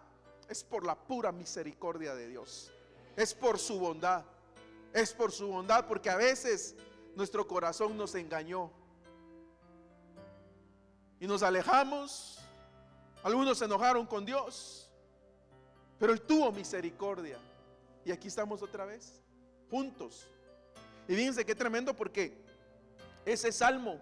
Speaker 1: es por la pura misericordia de Dios. Es por su bondad. Es por su bondad, porque a veces nuestro corazón nos engañó y nos alejamos. Algunos se enojaron con Dios, pero Él tuvo misericordia. Y aquí estamos otra vez, juntos. Y fíjense qué tremendo, porque ese salmo,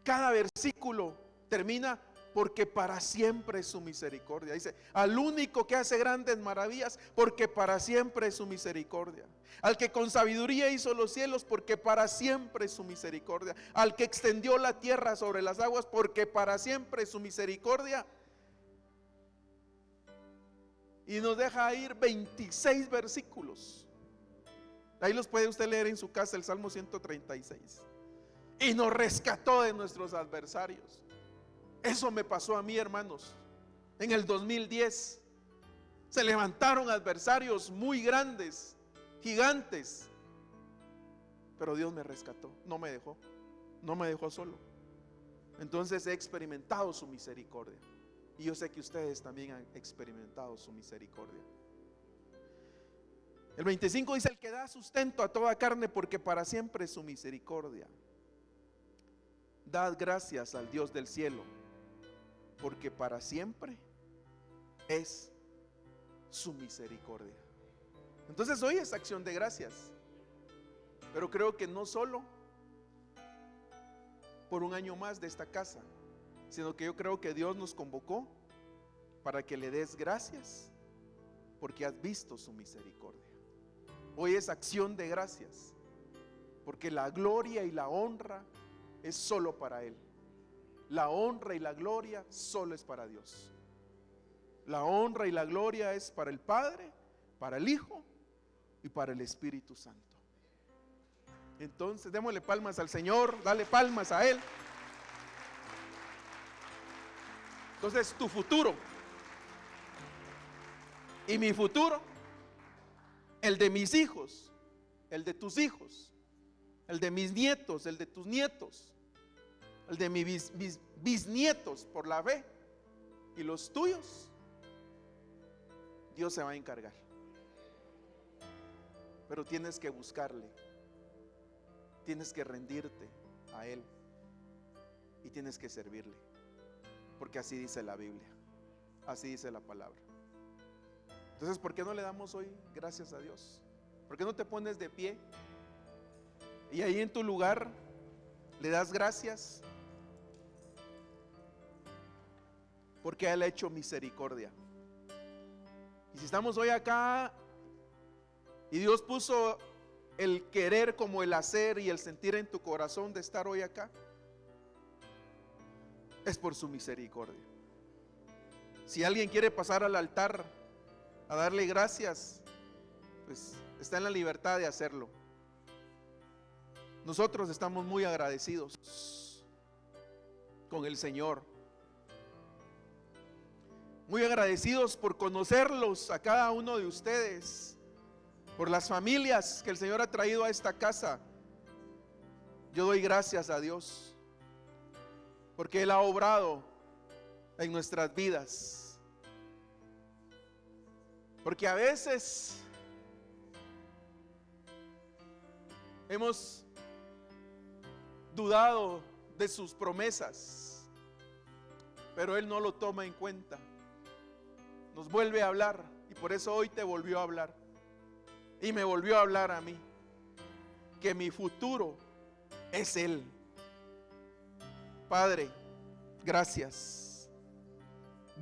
Speaker 1: cada versículo termina: porque para siempre es su misericordia. Dice: al único que hace grandes maravillas, porque para siempre es su misericordia. Al que con sabiduría hizo los cielos, porque para siempre es su misericordia. Al que extendió la tierra sobre las aguas, porque para siempre es su misericordia. Y nos deja ir 26 versículos. Ahí los puede usted leer en su casa, el Salmo 136. Y nos rescató de nuestros adversarios. Eso me pasó a mí, hermanos. En el 2010 se levantaron adversarios muy grandes, gigantes, pero Dios me rescató, no me dejó solo. Entonces he experimentado su misericordia, y yo sé que ustedes también han experimentado su misericordia. El 25 dice: el que da sustento a toda carne, porque para siempre es su misericordia. Dad gracias al Dios del cielo, porque para siempre es su misericordia. Entonces hoy es acción de gracias, pero creo que no solo por un año más de esta casa, sino que yo creo que Dios nos convocó para que le des gracias, porque has visto su misericordia. Hoy es acción de gracias, porque la gloria y la honra es solo para Él. La honra y la gloria solo es para Dios. La honra y la gloria es para el Padre, para el Hijo y para el Espíritu Santo. Entonces démosle palmas al Señor, dale palmas a Él. Entonces tu futuro y mi futuro, el de mis hijos, el de tus hijos, el de mis nietos, el de tus nietos, el de mis bisnietos por la fe, y los tuyos, Dios se va a encargar. Pero tienes que buscarle, tienes que rendirte a Él y tienes que servirle, porque así dice la Biblia, así dice la palabra. Entonces, ¿por qué no le damos hoy gracias a Dios? ¿Por qué no te pones de pie y ahí en tu lugar le das gracias? Porque Él ha hecho misericordia. Y si estamos hoy acá y Dios puso el querer como el hacer y el sentir en tu corazón de estar hoy acá, es por su misericordia. Si alguien quiere pasar al altar a darle gracias, pues está en la libertad de hacerlo. Nosotros estamos muy agradecidos con el Señor, muy agradecidos por conocerlos a cada uno de ustedes, por las familias que el Señor ha traído a esta casa. Yo doy gracias a Dios porque Él ha obrado en nuestras vidas. Porque a veces hemos dudado de sus promesas, pero Él no lo toma en cuenta. Nos vuelve a hablar, y por eso hoy te volvió a hablar. Y me volvió a hablar a mí, que mi futuro es Él. Padre, gracias.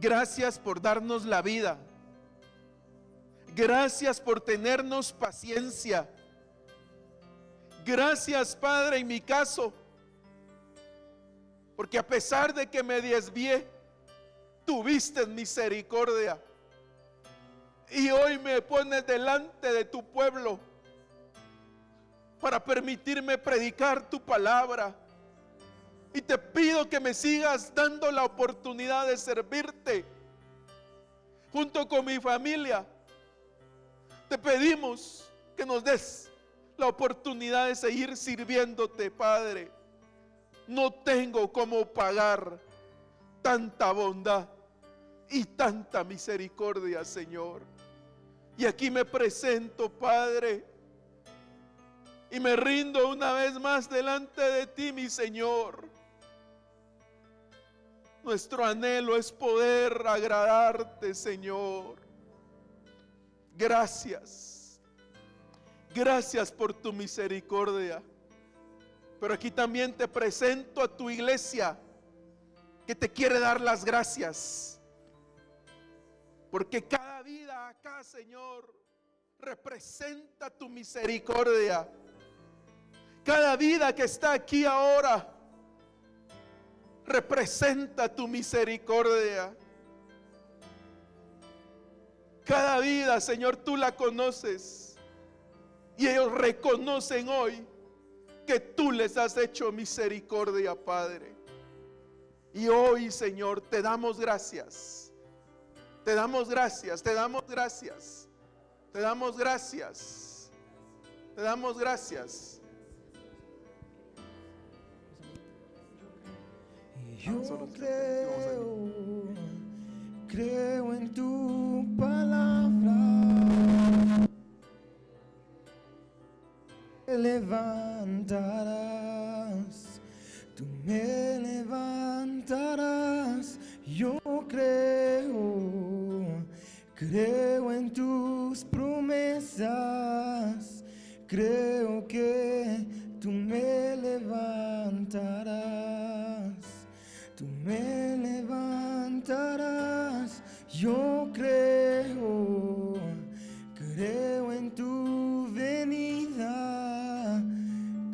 Speaker 1: Gracias por darnos la vida. Gracias por tenernos paciencia. Gracias, Padre, en mi caso, porque a pesar de que me desvié, tuviste misericordia. Y hoy me pones delante de tu pueblo para permitirme predicar tu palabra. Y te pido que me sigas dando la oportunidad de servirte junto con mi familia. Te pedimos que nos des la oportunidad de seguir sirviéndote, Padre. No tengo cómo pagar tanta bondad y tanta misericordia, Señor. Y aquí me presento, Padre, y me rindo una vez más delante de ti, mi Señor. Nuestro anhelo es poder agradarte, Señor. Gracias. Gracias por tu misericordia. Pero aquí también te presento a tu iglesia que te quiere dar las gracias. Porque cada vida acá, Señor, representa tu misericordia. Cada vida que está aquí ahora representa tu misericordia. Cada vida, Señor, tú la conoces. Y ellos reconocen hoy que tú les has hecho misericordia, Padre. Y hoy, Señor, te damos gracias. Te damos gracias, te damos gracias. Te damos gracias. Te damos gracias.
Speaker 2: Yo creo en tu palabra. Te levantarás, tú me levantarás. Yo creo en tus promesas. Creo que tú me levantarás. Tú me levantarás. Yo creo en tu venida.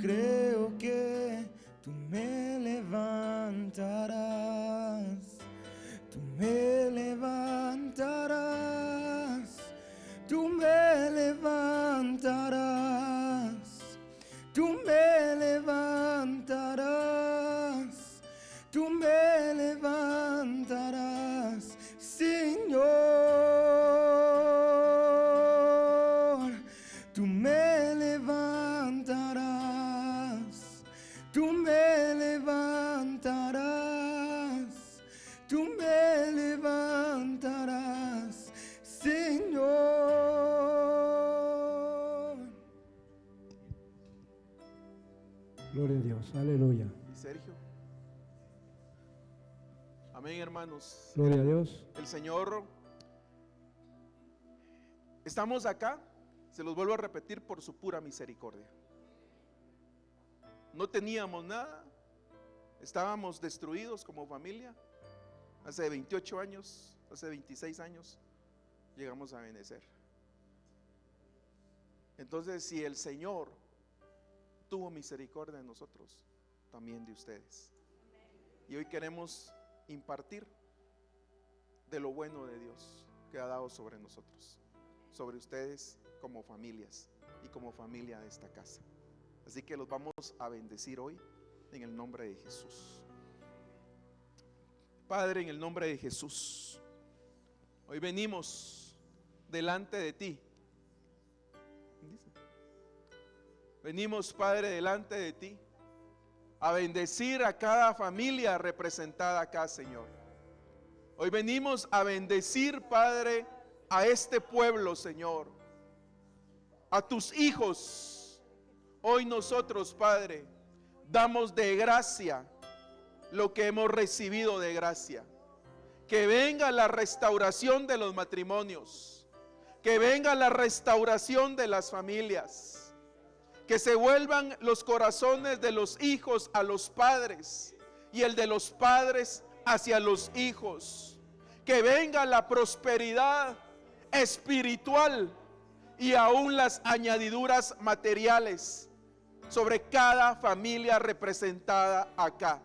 Speaker 2: Creo que tú me levantarás. Tú me levantarás. Tú me levantarás. Tú me levantarás. Tú me levantarás, Señor. Tú me levantarás. Tú me levantarás. Tú me levantarás, Señor.
Speaker 3: Gloria a Dios, aleluya.
Speaker 1: ¿Y Sergio? Amén, hermanos.
Speaker 3: Gloria a Dios.
Speaker 1: El Señor, estamos acá, se los vuelvo a repetir, por su pura misericordia. No teníamos nada, estábamos destruidos como familia. Hace 28 años, hace 26 años, llegamos a Benecer. Entonces, si el Señor tuvo misericordia de nosotros, también de ustedes. Y hoy queremos impartir de lo bueno de Dios que ha dado sobre nosotros, sobre ustedes como familias y como familia de esta casa. Así que los vamos a bendecir hoy en el nombre de Jesús. Padre, en el nombre de Jesús, hoy venimos delante de ti. Venimos, Padre, delante de ti a bendecir a cada familia representada acá, Señor. Hoy venimos a bendecir, Padre, a este pueblo, Señor, a tus hijos. Hoy nosotros, Padre, damos de gracia lo que hemos recibido de gracia. Que venga la restauración de los matrimonios, que venga la restauración de las familias, que se vuelvan los corazones de los hijos a los padres y el de los padres hacia los hijos, que venga la prosperidad espiritual y aún las añadiduras materiales sobre cada familia representada acá.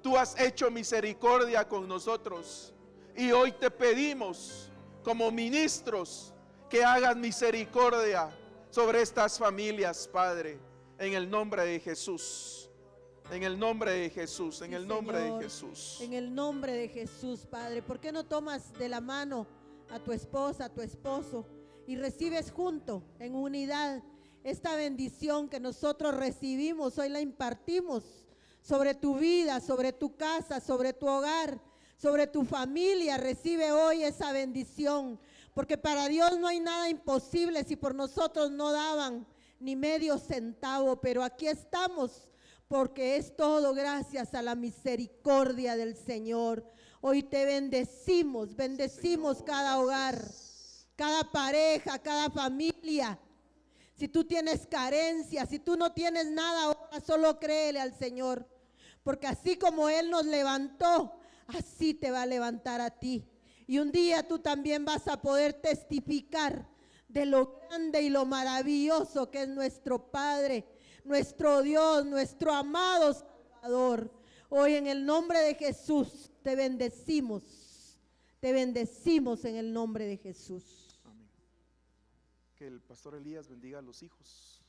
Speaker 1: Tú has hecho misericordia con nosotros y hoy te pedimos como ministros que hagas misericordia sobre estas familias, Padre, en el nombre de Jesús, en el nombre de Jesús, en el nombre de Jesús.
Speaker 4: En el nombre de Jesús, Padre. ¿Por qué no tomas de la mano a tu esposa, a tu esposo y recibes junto, en unidad, esta bendición que nosotros recibimos? Hoy la impartimos sobre tu vida, sobre tu casa, sobre tu hogar, sobre tu familia. Recibe hoy esa bendición, porque para Dios no hay nada imposible. Si por nosotros no daban ni medio centavo, pero aquí estamos porque es todo gracias a la misericordia del Señor. Hoy te bendecimos, bendecimos cada hogar, cada pareja, cada familia. Si tú tienes carencia, si tú no tienes nada ahora, solo créele al Señor, porque así como Él nos levantó, así te va a levantar a ti. Y un día tú también vas a poder testificar de lo grande y lo maravilloso que es nuestro Padre, nuestro Dios, nuestro amado Salvador. Hoy en el nombre de Jesús te bendecimos en el nombre de Jesús.
Speaker 1: Amén. Que el pastor Elías bendiga a los hijos.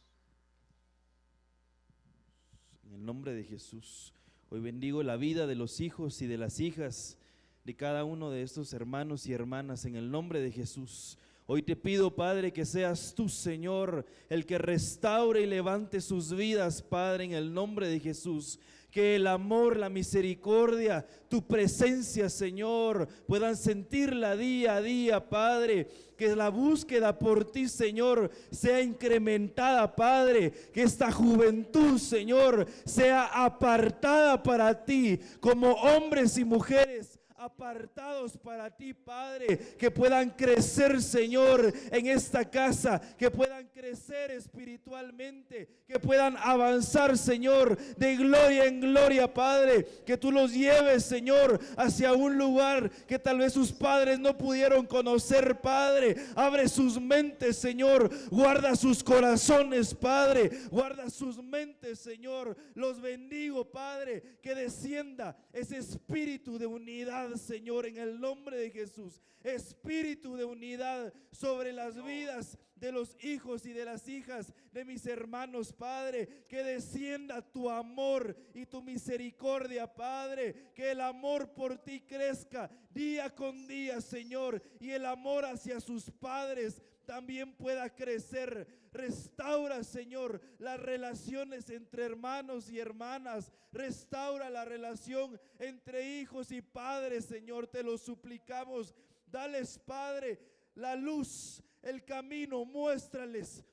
Speaker 5: En el nombre de Jesús, hoy bendigo la vida de los hijos y de las hijas de cada uno de estos hermanos y hermanas en el nombre de Jesús. Hoy te pido, Padre, que seas tú, Señor, el que restaure y levante sus vidas, Padre, en el nombre de Jesús. Que el amor, la misericordia, tu presencia, Señor, puedan sentirla día a día, Padre. Que la búsqueda por ti, Señor, sea incrementada, Padre. Que esta juventud, Señor, sea apartada para ti como hombres y mujeres apartados para ti, Padre, que puedan crecer, Señor, en esta casa, que puedan crecer espiritualmente, que puedan avanzar, Señor, de gloria en gloria, Padre, que tú los lleves, Señor, hacia un lugar que tal vez sus padres no pudieron conocer, Padre. Abre sus mentes, Señor, guarda sus corazones, Padre, guarda sus mentes, Señor. Los bendigo, Padre, que descienda ese espíritu de unidad, Señor, en el nombre de Jesús. Espíritu de unidad sobre las vidas de los hijos y de las hijas de mis hermanos, Padre. Que descienda tu amor y tu misericordia, Padre. Que el amor por ti crezca día con día, Señor, y el amor hacia sus padres también pueda crecer. Restaura, Señor, las relaciones entre hermanos y hermanas. Restaura la relación entre hijos y padres, Señor, te lo suplicamos. Dales, Padre, la luz, el camino, muéstrales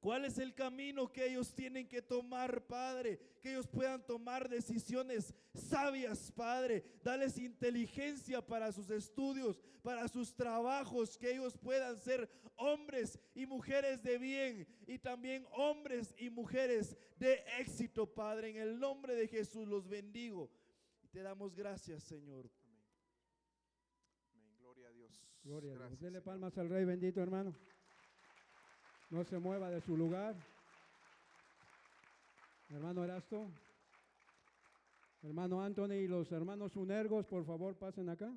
Speaker 5: cuál es el camino que ellos tienen que tomar, Padre, que ellos puedan tomar decisiones sabias, Padre. Dales inteligencia para sus estudios, para sus trabajos, que ellos puedan ser hombres y mujeres de bien y también hombres y mujeres de éxito, Padre. En el nombre de Jesús los bendigo y te damos gracias, Señor.
Speaker 1: Amén. Gloria a Dios.
Speaker 3: Gloria a Dios.
Speaker 1: Gracias,
Speaker 3: Dele
Speaker 1: Señor.
Speaker 3: palmas al Rey bendito, hermano. No se mueva de su lugar. Hermano Erasto, Hermano Anthony y los hermanos Unergos, por favor, pasen acá.